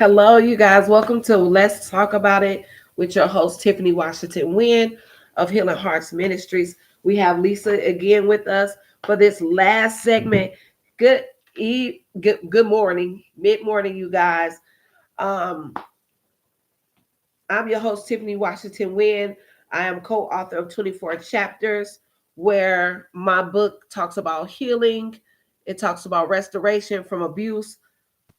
Hello, you guys. Welcome to Let's Talk About It with your host, Tiffany Washington Wynn of Healing Hearts Ministries. We have Lisa again with us for this last segment. Good morning, mid morning, you guys. Um, I'm your host, Tiffany Washington Wynn. I am co author of 24 chapters, where my book talks about healing, it talks about restoration from abuse.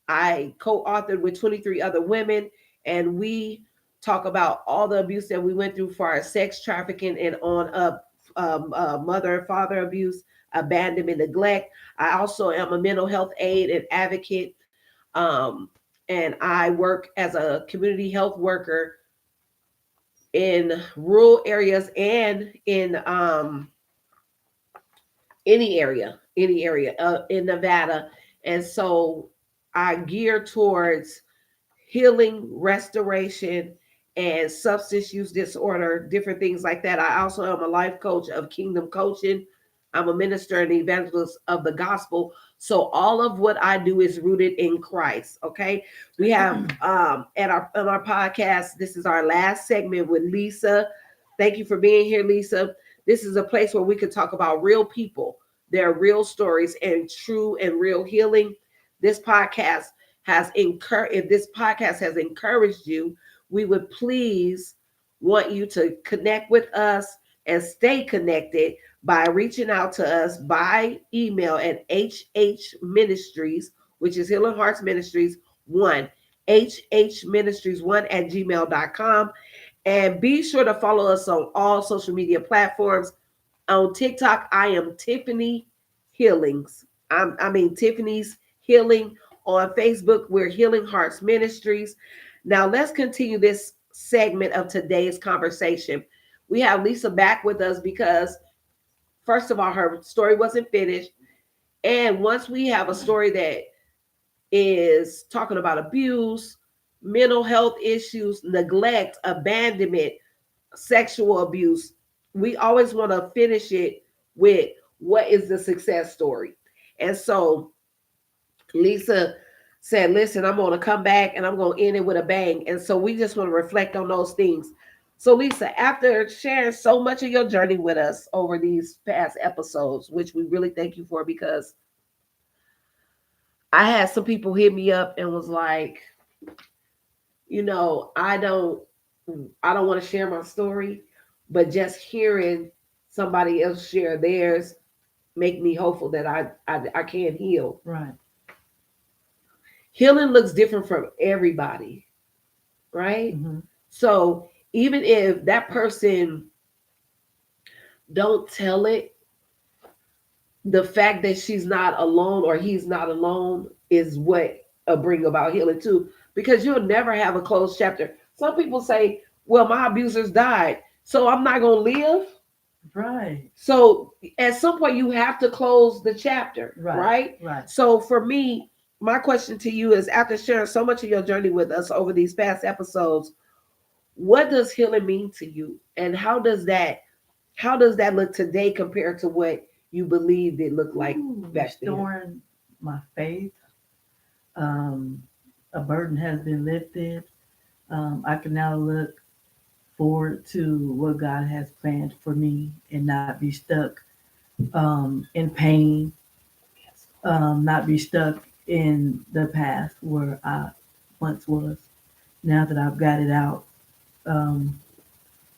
I co-authored with 23 other women, and we talk about all the abuse that we went through for our sex trafficking and on up, mother and father abuse, abandonment, neglect. I also am a mental health aide and advocate, um, and I work as a community health worker in rural areas and in any area in Nevada. And so I gear towards healing, restoration, and substance use disorder, different things like that. I also am a life coach of Kingdom Coaching. I'm a minister and evangelist of the gospel. So all of what I do is rooted in Christ. Okay. We have on our podcast, this is our last segment with Lisa. Thank you for being here, Lisa. This is a place where we can talk about real people, their real stories, and true and real healing. This podcast if this podcast has encouraged you, we would please want you to connect with us and stay connected by reaching out to us by email at hhministries, which is Healing Hearts Ministries 1, hhministries1 at gmail.com. And be sure to follow us on all social media platforms. On TikTok, I am Tiffany Healings. Tiffany's Healing. On Facebook, we're Healing Hearts Ministries. Now, let's continue this segment of today's conversation. We have Lisa back with us because, first of all, her story wasn't finished. And once we have a story that is talking about abuse, mental health issues, neglect, abandonment, sexual abuse, we always want to finish it with what is the success story. And so Lisa said, listen, I'm going to come back and I'm going to end it with a bang. And so we just want to reflect on those things. So, Lisa, after sharing so much of your journey with us over these past episodes, which we really thank you for, because I had some people hit me up and was like, I don't want to share my story, but just hearing somebody else share theirs make me hopeful that I can heal. Right. Healing looks different from everybody, right? Mm-hmm. So even if that person don't tell it, the fact that she's not alone or he's not alone is what bring about healing too, because you'll never have a closed chapter. Some people say, well, my abusers died, so I'm not going to live. Right. So at some point you have to close the chapter, right? Right. So for me, my question to you is, after sharing so much of your journey with us over these past episodes, what does healing mean to you? And how does that look today compared to what you believed it looked like back then? Restoring my faith. Um, a burden has been lifted. I can now look forward to what God has planned for me and not be stuck in pain, not be stuck in the past where I once was. Now that I've got it out, um,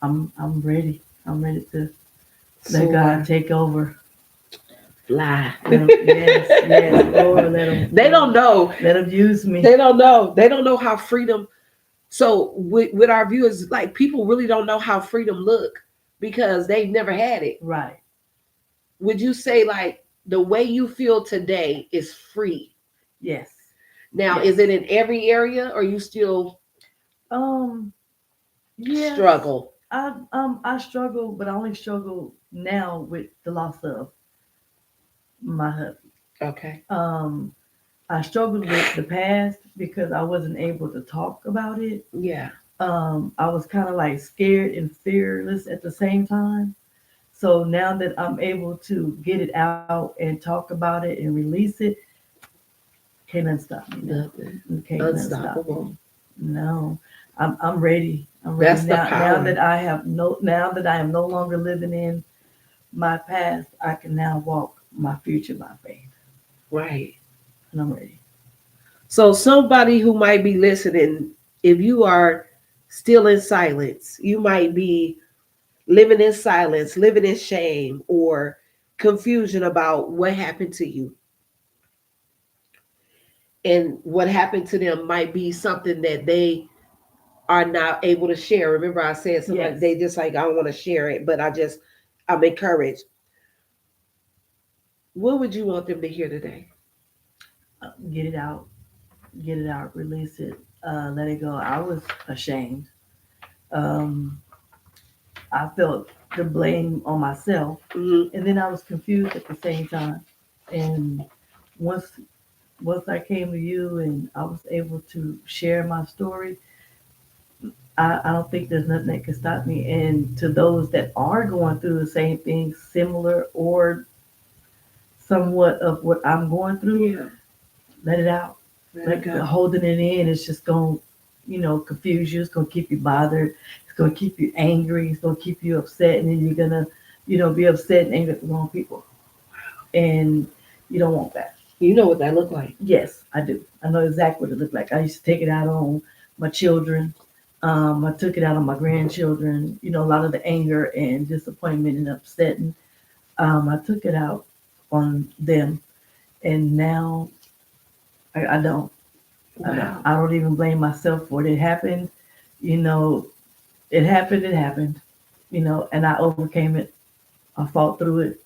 I'm ready. I'm ready to let God take over. Fly. Yes, Lord, let them. They don't know. Let them use me. They don't know. They don't know how freedom. So with our viewers, like, people really don't know how freedom look because they've never had it. Right. Would you say, like, the way you feel today is free? Yes. Now, Yes. is it in every area, or you still yes. struggle? I struggle, but I only struggle now with the loss of my husband. Okay. I struggled with the past because I wasn't able to talk about it. Yeah. I was kind of like scared and fearless at the same time. So now that I'm able to get it out and talk about it and release it, Can't nothing stop me now. Nothing. Can't nothing stop Unstoppable. me. No, I'm ready. I'm ready That's the now. Now that power. I have no, now that I am no longer living in my past, I can now walk my future by faith, Right. and I'm ready. So somebody who might be listening, if you are still in silence, you might be living in silence, living in shame or confusion about what happened to you. And what happened to them might be something that they are not able to share. Remember, I said somebody Yes, they just like, I don't want to share it, but I'm encouraged. What would you want them to hear today? get get it out, release it, let it go. I was ashamed. Um, I felt the blame on myself, Hmm. and then I was confused at the same time. And once once I came to you and I was able to share my story, I don't think there's nothing that can stop me. And to those that are going through the same thing, similar or somewhat of what I'm going through, Yeah, let it out. let it Like go. holding it in is just going to, confuse you. It's going to keep you bothered. It's going to keep you angry. It's going to keep you upset. And then you're going to, be upset and angry at the wrong people. And you don't want that. You know what that looked like. Yes, I do. I know exactly what it looked like. I used to take it out on my children. I took it out on my grandchildren. A lot of the anger and disappointment and upsetting. I took it out on them, and now I don't. I don't. Wow. I don't even blame myself for it. It happened. You know, it happened. It happened. And I overcame it. I fought through it.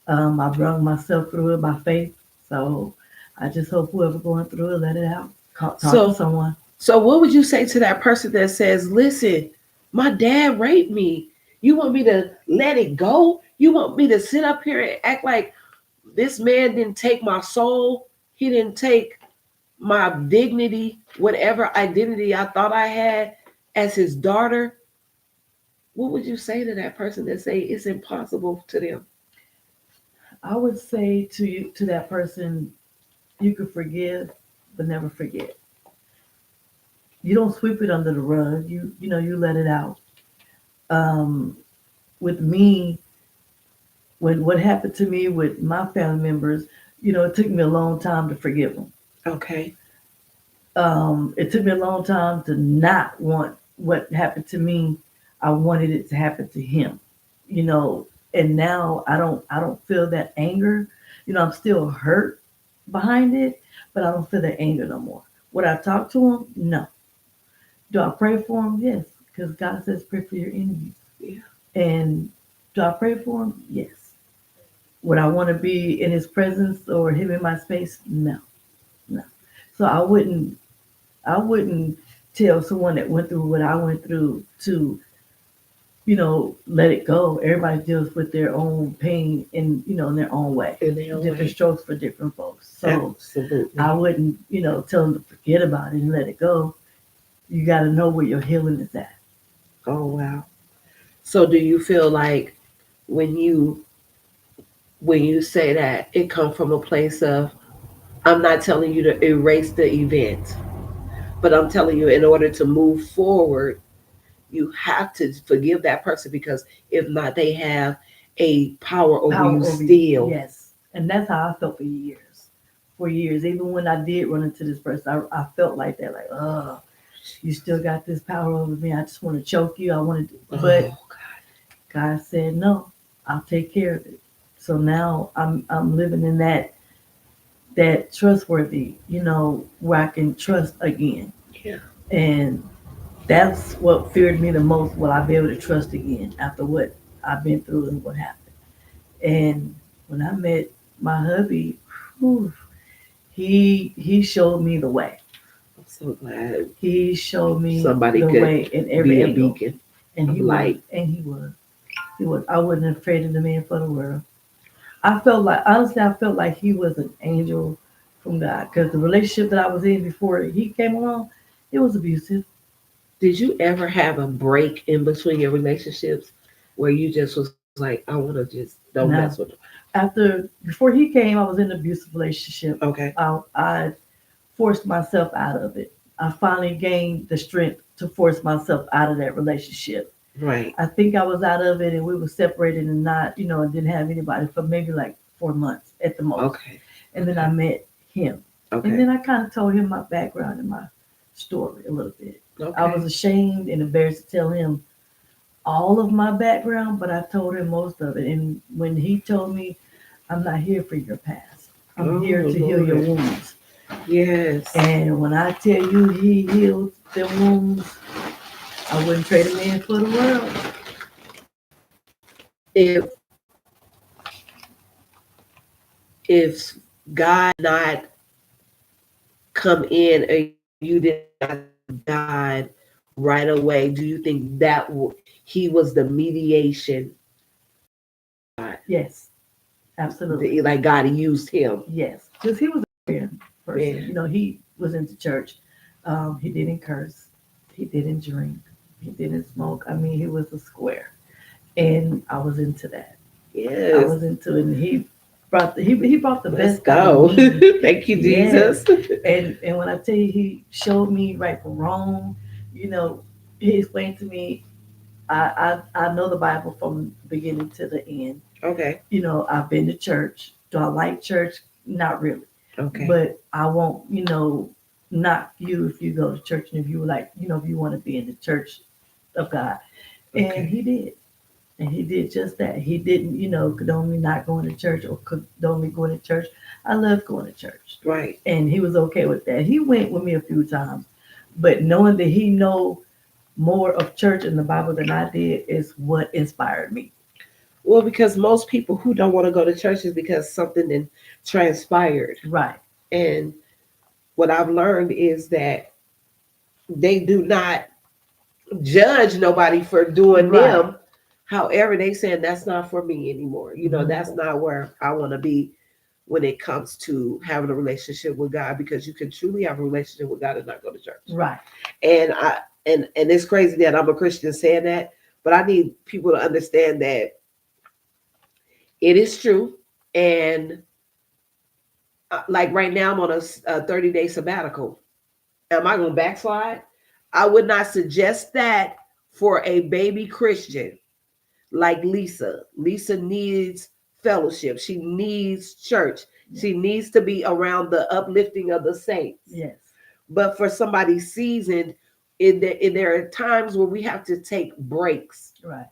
I brought myself through it by faith. So I just hope whoever going through it, let it out. Talk to So someone. so what would you say to that person that says, listen, my dad raped me. You want me to let it go? You want me to sit up here and act like this man didn't take my soul? He didn't take my dignity, whatever identity I thought I had as his daughter. What would you say to that person that say it's impossible to them? I would say to you, to that person, you could forgive, but never forget. You don't sweep it under the rug. You let it out. Um, with me, when what happened to me with my family members, it took me a long time to forgive them. Okay. It took me a long time to not want what happened to me. I wanted it to happen to him. And now I don't feel that anger. I'm still hurt behind it, but I don't feel that anger no more. Would I talk to him? No. Do I pray for him? Yes, because God says pray for your enemies. Yeah. And do I pray for him? Yes. Would I want to be in his presence or him in my space? No, no. So I wouldn't tell someone that went through what I went through to, let it go. Everybody deals with their own pain in their own way. In their own Different way. strokes for different folks. So I Absolutely. wouldn't, tell them to forget about it and let it go. You got to know where your healing is at. Oh wow. So do you feel like when you when you say that it comes from a place of, I'm not telling you to erase the event, but I'm telling you in order to move forward, you have to forgive that person because if not, they have a power over you Power over you. still. Yes. And that's how I felt for years. For years. Even when I did run into this person, I felt like that, like, oh, you still got this power over me. I just want to choke you. I want to, but Oh God said, no, I'll take care of it. So now I'm living in that trustworthy, where I can trust again. yeah. And that's what feared me the most. Will I be able to trust again after what I've been through and what happened? And when I met my hubby, whew, he showed me the way. I'm so glad He showed me somebody the could way in every be a angle. beacon And of he was, light. and he was. He was. I wasn't afraid of the man for the world. I felt like, honestly, I felt like he was an angel from God because the relationship that I was in before he came along, it was abusive. Did you ever have a break in between your relationships where you just was like, I want to just don't mess with Now, them? before he came, I was in an abusive relationship. Okay. I forced myself out of it. I finally gained the strength to force myself out of that relationship. Right. I think I was out of it and we were separated and not, and didn't have anybody for maybe like 4 months at the most. Okay. And then I Okay. met him. And Okay. then I kind of told him my background and my story a little bit. I was Okay. ashamed and embarrassed to tell him all of my background, but I told him most of it. And when he told me, I'm not here for your past, I'm here Oh to heal your Lord. wounds. Yes. And when I tell you he healed the wounds, I wouldn't trade him in for the world. If if God not come in or you did not God right away, do you think that he was the mediation? God, Yes, absolutely. like God used him. Yes, because he was a Christian person. Man. He was into church. He didn't curse. He didn't drink. He didn't smoke. I mean, he was a square, and I was into that. I Yes. was into it, and he brought the Let's best out of go. me. Thank you, Yes, Jesus. and when I tell you, he showed me right from wrong. You know, he explained to me. I know the Bible from beginning to the end. Okay. I've been to church. Do I like church? Not really. Okay. But I won't, knock you if you go to church and if you like, if you want to be in the church of God. And Okay. he did. And he did just that. He didn't, condone me not going to church or condone me going to church. I love going to church. Right. And he was okay with that. He went with me a few times. But knowing that he know more of church and the Bible than I did is what inspired me. Well, because most people who don't want to go to church is because something then transpired. Right. And what I've learned is that they do not judge nobody for doing Right. them. However, they saying that's not for me anymore. Hmm. That's not where I want to be when it comes to having a relationship with God, because you can truly have a relationship with God and not go to church. Right. And it's crazy that I'm a Christian saying that, but I need people to understand that it is true. And like right now, I'm on a 30-day sabbatical. Am I going to backslide? I would not suggest that for a baby Christian like Lisa. Lisa needs fellowship. She needs church. Yes. She needs to be around the uplifting of the saints. Yes. But for somebody seasoned, there are times where we have to take breaks, Right.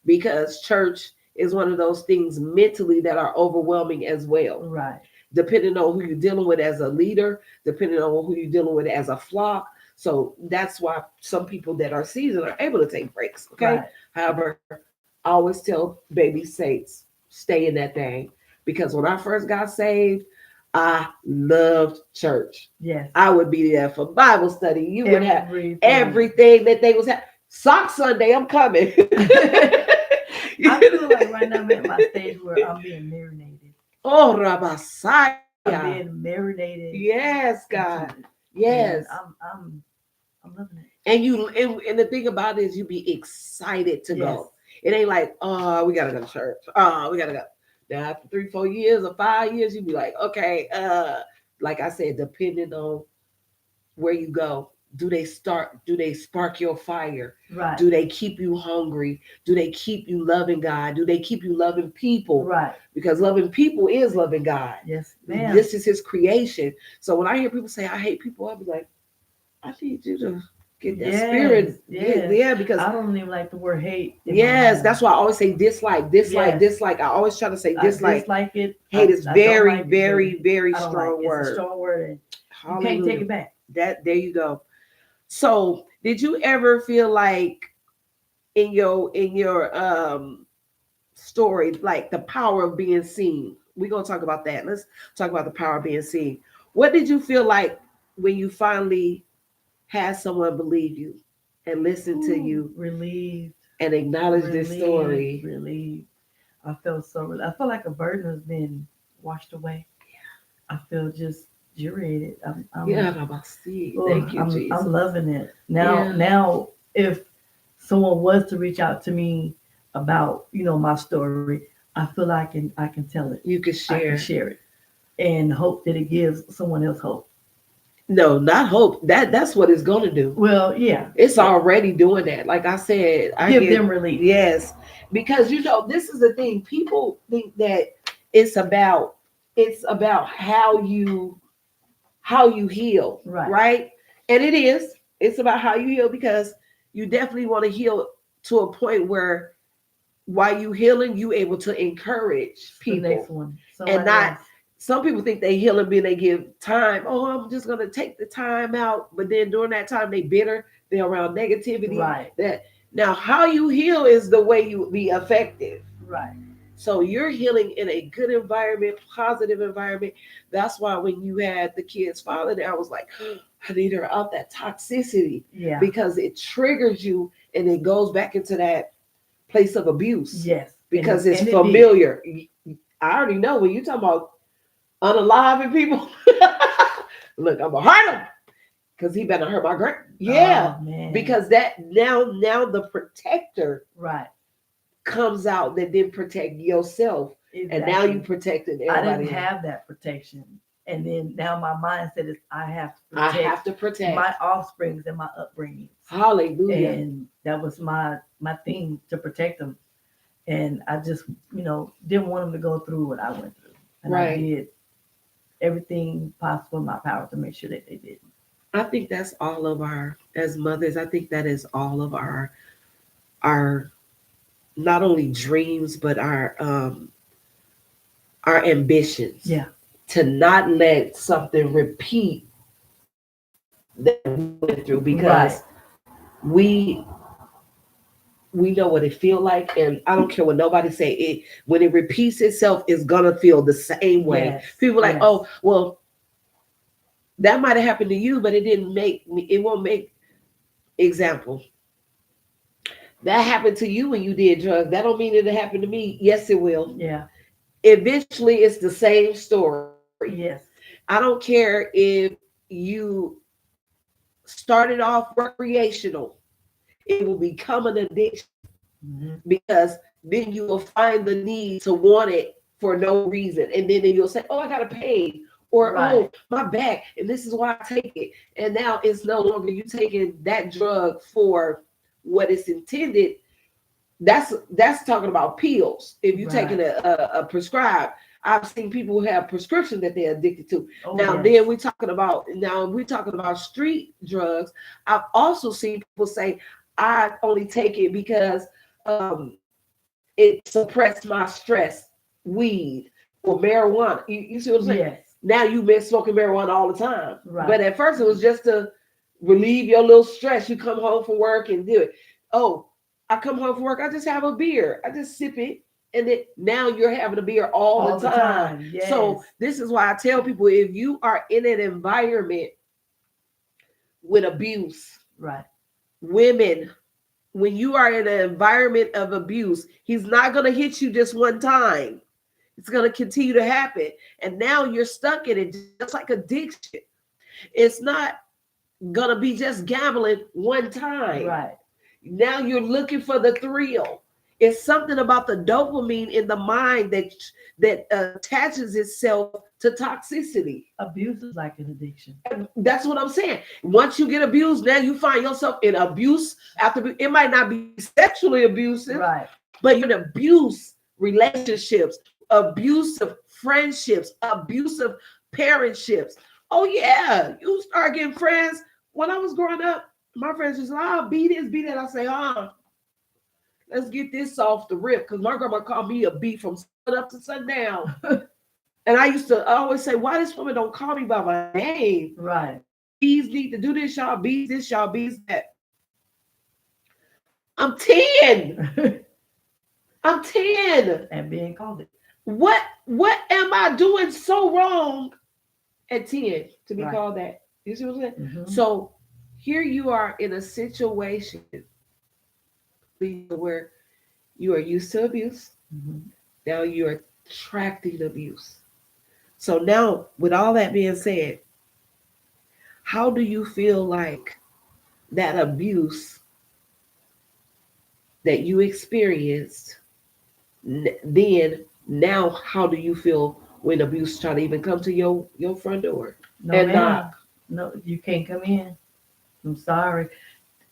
because church is one of those things mentally that are overwhelming as well. Right. Depending on who you're dealing with as a leader, depending on who you're dealing with as a flock. So that's why some people that are seasoned are able to take breaks. Okay. Right. However, I always tell baby saints, stay in that thing. Because when I first got saved, I loved church. Yes. I would be there for Bible study. You would have Everything. everything that they was having. Sock Sunday, I'm coming. I feel like right now I'm at my stage where I'm being marinated. Oh, Rabasaya. I'm being marinated. Yes, God. Into it. Yes. And I'm loving it. And the thing about it is you be excited to Yes. go. It ain't like, oh, we gotta go to church. Oh, we gotta go. Now after 3-4 years or 5 years, you be like, okay, like I said, depending on where you go, do they spark your fire? Right. Do they keep you hungry? Do they keep you loving God? Do they keep you loving people? Right. Because loving people is loving God. Yes, ma'am. This is his creation. So when I hear people say I hate people, I'll be like, I need you to get that spirit. Yes. Yeah, because I don't even like the word hate. yes, that's why I always say dislike, dislike, Yes. dislike. I always try to say I dislike. dislike it. Hate is I don't very, like it, very, very I don't strong like it. It's word. a strong word. And you Hallelujah. can't take it back. That there you go. So did you ever feel like in your story, like the power of being seen? We're gonna talk about that. Let's talk about the power of being seen. What did you feel like when you finally had someone believe you and listen to you Relieved. and acknowledge this story? Relieved. I felt so relieved. I feel like a burden has been washed away. I feel just jurated. Yeah, I see. Oh, Thank you, Jesus. I'm loving it. Now Yeah. now if someone was to reach out to me about, my story, I feel I can tell it. You could I can share. share it and hope that it gives someone else hope. No, not hope. That's what it's gonna do. Well, yeah, It's yeah. already doing that. Like I said, I Give get them relief. yes, because this is the thing. People think that it's about it's about how you heal, Right. right? And it is. It's about how you heal because you definitely want to heal to a point where while you healing, you able to encourage The next people one. and Somebody not. else. Some people think they healing being they give time. Oh, I'm just gonna take the time out, but then during that time they bitter. They're around negativity. Right. That now how you heal is the way you be effective. Right. So you're healing in a good environment, positive environment. That's why when you had the kid's father there, I was like, I need her out that toxicity Yeah. because it triggers you and it goes back into that place of abuse Yes. because it's And it did. familiar. I already know when you talk about unaliving people. Look, I'm gonna hurt him because he better hurt my grand. Yeah, Oh man. because that now the protector Right. comes out that didn't protect yourself, and now you Exactly. protecting I didn't everybody else. have that protection. And then now my mindset is I have to I protect have to protect. my offsprings and my upbringings. Hallelujah. And that was my thing, to protect them. And I just, didn't want them to go through what I went through. And I Right. did everything possible in my power to make sure that they didn't. I think that's all of our as mothers. I think that is all of our not only dreams but our ambitions. Yeah. To not let something repeat that we went through Right. because we we know what it feel like, and I don't care what nobody say. It when it repeats itself, it's gonna feel the same way. Yes. People like, Yes. oh, well, that might have happened to you, but it didn't make me. It won't make example. That happened to you when you did drugs. That don't mean it'll happen to me. Yes, it will. Yeah. Eventually, it's the same story. Yes. I don't care if you started off recreational. It will become an addiction Hmm. because then you will find the need to want it for no reason. And then you'll say, oh, I got to pay. Or, Right. oh, my back. And this is why I take it. And now it's no longer you taking that drug for what it's intended. That's talking about pills. If you're taking Right. a prescribed, I've seen people who have prescriptions that they're addicted to. Oh Now, yes. then we're talking about street drugs. I've also seen people say, I only take it because um, it suppressed my stress, weed or marijuana. You see what I'm saying? Yes. Now you've been smoking marijuana all the time. Right. But at first it was just to relieve your little stress. You come home from work and do it. Oh, I come home from work, I just have a beer. I just sip it. And then now you're having a beer all All the the time. time. Yes. So this is why I tell people if you are in an environment with abuse, Right. women, when you are in an environment of abuse, he's not going to hit you just one time. It's going to continue to happen. And now you're stuck in it, just like addiction. It's not going to be just gambling one time. Right. Now you're looking for the thrill. It's something about the dopamine in the mind that attaches itself to toxicity. Abuse is like an addiction. That's what I'm saying. Once you get abused, now you find yourself in abuse. After it might not be sexually abusive, Right. but you're in abuse relationships, abusive friendships, abusive parentships. Oh yeah, you start getting friends. When I was growing up, my friends just like, oh, be this, be that. I say, let's get this off the rip. Because my grandma called me a B from sun up to sundown. And I always say, why this woman don't call me by my name? Right. Bees need to do this, y'all. Bees this, y'all. Bees that. I'm 10. I'm 10. And being called it. What am I doing so wrong at 10 to be Right. called that? You see what I'm saying? Mm-hmm. So here you are in a situation where you are used to abuse. Mm-hmm. Now you're attracting abuse. So now, with all that being said, how do you feel like that abuse that you experienced then now how do you feel when abuse try to even come to your front door No and ma'am. knock? no, you can't come in. I'm sorry,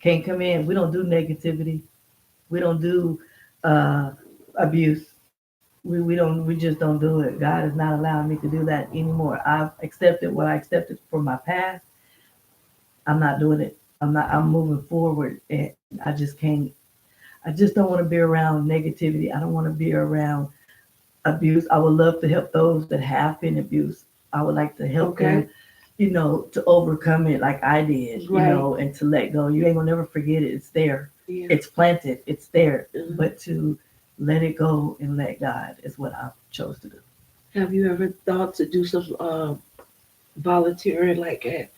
can't come in. We don't do negativity. We don't do uh, abuse. We just don't do it. God is not allowing me to do that anymore. I've accepted what I accepted from my past. I'm not doing it. I'm moving forward, and I just can't. I just don't want to be around negativity. I don't want to be around abuse. I would love to help those that have been abused. I would like to help Okay. them, to overcome it like I did, Right. and to let go. You ain't gonna never forget it. It's there. Yeah. It's planted. It's there. Mhm. But to let it go and let God is what I chose to do. Have you ever thought to do some volunteering, like at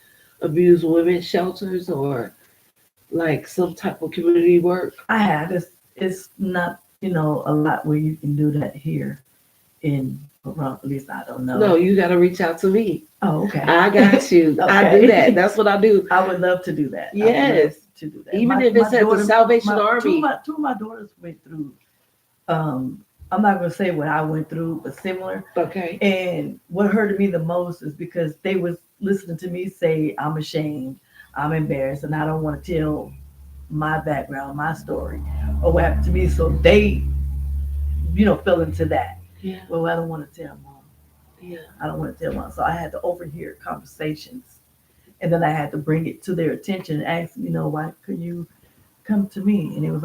abused women shelters or like some type of community work? I have. It's not, a lot where you can do that here in around, at least I don't No, know. you got to reach out to me. Oh, okay. I got you. I do that. Okay. That's what I do. I would love to do that. I would love Yes. to do that. Even if My it's at the daughter, Salvation my two of Army. my daughters went through. Um, I'm not gonna say what I went through, but similar. Okay. And what hurted me the most is because they was listening to me say, "I'm ashamed, I'm embarrassed, and I don't want to tell my background, my story, or what happened to me." So they, fell into that. Yeah. Well, I don't want to tell mom. Yeah. I don't want to tell mom. So I had to overhear conversations, and then I had to bring it to their attention and ask, why could you come to me? And it was like,